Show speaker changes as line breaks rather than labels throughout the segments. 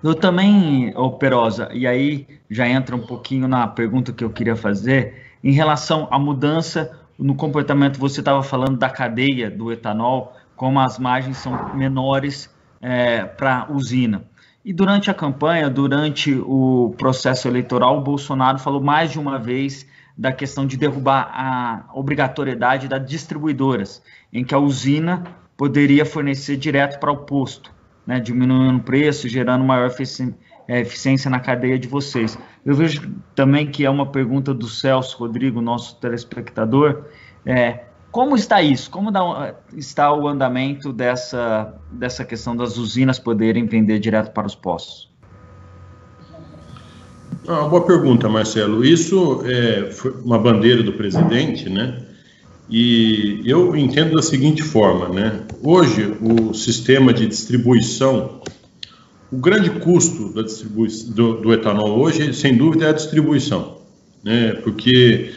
Eu também, Perosa, e aí já entra um pouquinho na pergunta que eu queria fazer, em relação à mudança no comportamento, você estava falando da cadeia do etanol, como as margens são menores para a usina. E durante a campanha, durante o processo eleitoral, o Bolsonaro falou mais de uma vez da questão de derrubar a obrigatoriedade das distribuidoras, em que a usina poderia fornecer direto para o posto, né, diminuindo o preço, gerando maior eficiência na cadeia de vocês. Eu vejo também que é uma pergunta do Celso Rodrigo, nosso telespectador, como está isso? Como está o andamento dessa questão das usinas poderem vender direto para os postos?
Boa pergunta, Marcelo. Isso foi uma bandeira do presidente, né? E eu entendo da seguinte forma, né? Hoje, o sistema de distribuição, o grande custo da do etanol hoje, sem dúvida, é a distribuição, né? Porque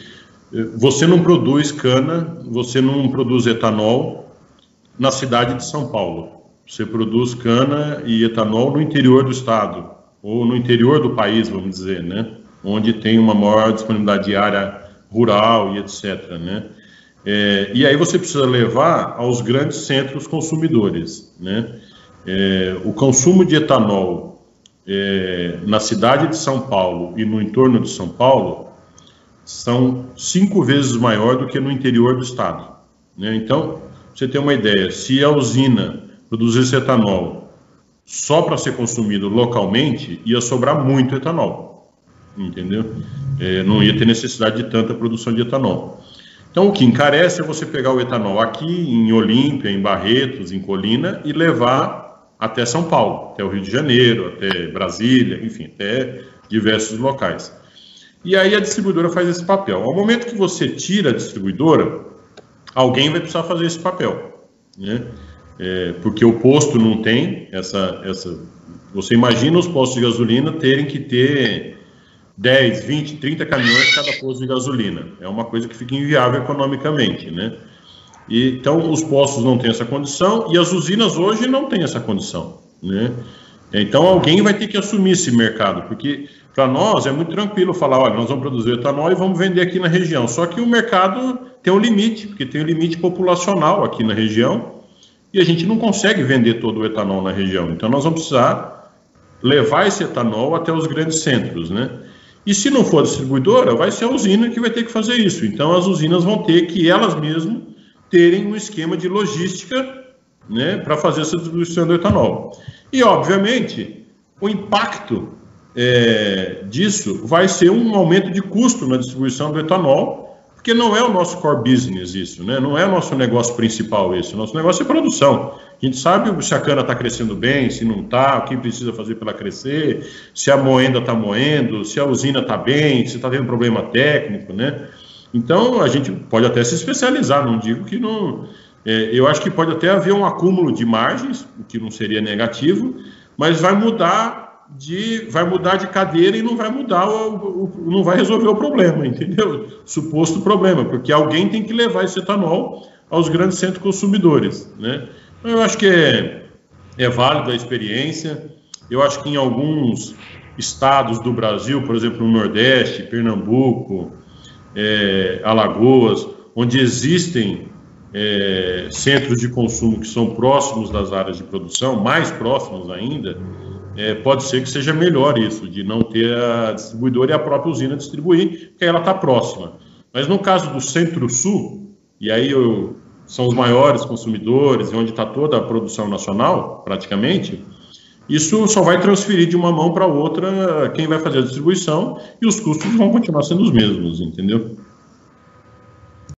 você não produz cana, você não produz etanol na cidade de São Paulo. Você produz cana e etanol no interior do estado, ou no interior do país, vamos dizer, né? Onde tem uma maior disponibilidade de área rural e etc., né? E aí você precisa levar aos grandes centros consumidores, né? O consumo de etanol na cidade de São Paulo e no entorno de São Paulo são 5 vezes maior do que no interior do estado, né? Então, pra você ter uma ideia, se a usina produzisse etanol só para ser consumido localmente, ia sobrar muito etanol, entendeu? Não ia ter necessidade de tanta produção de etanol. Então, o que encarece é você pegar o etanol aqui em Olímpia, em Barretos, em Colina e levar até São Paulo, até o Rio de Janeiro, até Brasília, enfim, até diversos locais. E aí a distribuidora faz esse papel. Ao momento que você tira a distribuidora, alguém vai precisar fazer esse papel, né? Porque o posto não tem essa... Você imagina os postos de gasolina terem que ter 10, 20, 30 caminhões cada posto de gasolina. É uma coisa que fica inviável economicamente, né? Então, os postos não têm essa condição e as usinas hoje não têm essa condição, né? Então, alguém vai ter que assumir esse mercado, porque para nós é muito tranquilo falar, olha, nós vamos produzir etanol e vamos vender aqui na região. Só que o mercado tem um limite, porque tem um limite populacional aqui na região e a gente não consegue vender todo o etanol na região. Então, nós vamos precisar levar esse etanol até os grandes centros, né? E se não for a distribuidora, vai ser a usina que vai ter que fazer isso. Então, as usinas vão ter que, elas mesmas, terem um esquema de logística, né, para fazer essa distribuição do etanol. E, obviamente, o impacto disso vai ser um aumento de custo na distribuição do etanol, porque não é o nosso core business isso, né? Não é o nosso negócio principal isso. O nosso negócio é produção. A gente sabe se a cana está crescendo bem, se não está, o que precisa fazer para ela crescer, se a moenda está moendo, se a usina está bem, se está tendo problema técnico, né? Então, a gente pode até se especializar, não digo que não... eu acho que pode até haver um acúmulo de margens, o que não seria negativo, mas vai mudar de cadeira e não vai mudar, não vai resolver o problema, entendeu? Suposto problema, porque alguém tem que levar esse etanol aos grandes centros consumidores, né? Então, eu acho que é válida a experiência. Eu acho que em alguns estados do Brasil, por exemplo, no Nordeste, Pernambuco, Alagoas, onde existem centros de consumo que são próximos das áreas de produção, mais próximos ainda, pode ser que seja melhor isso, de não ter a distribuidora e a própria usina distribuir, porque ela está próxima. Mas no caso do Centro-Sul, e aí são os maiores consumidores, onde está toda a produção nacional, praticamente, isso só vai transferir de uma mão para outra quem vai fazer a distribuição e os custos vão continuar sendo os mesmos, entendeu?